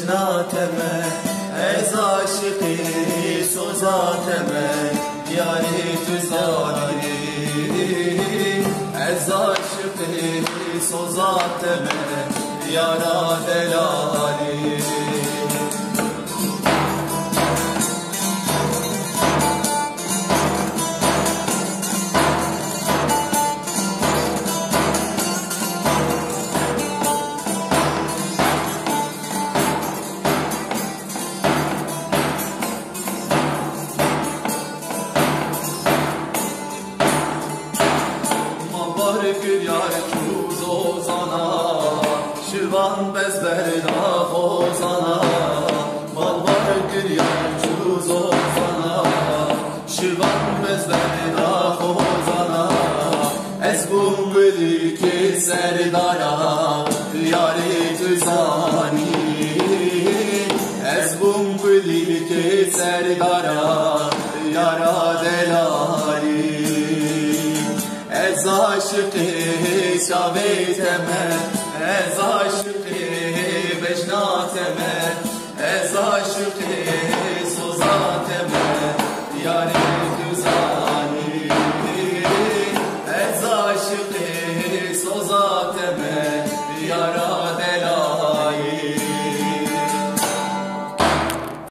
تشناتمه از عاشقی سوزاتمه یاری تو زاری از عاشقی سوزاتمه یارا دلالی gül yar kuz ozana Şirvan bezler dağ ozana Mal var gül yar kuz ozana Şirvan bezler dağ ozana Ezbun gülü ki serdara Yari tüzani Ezbun gülü ki serdara Yara delali Ez aşıkı şaveteme Ez aşıkı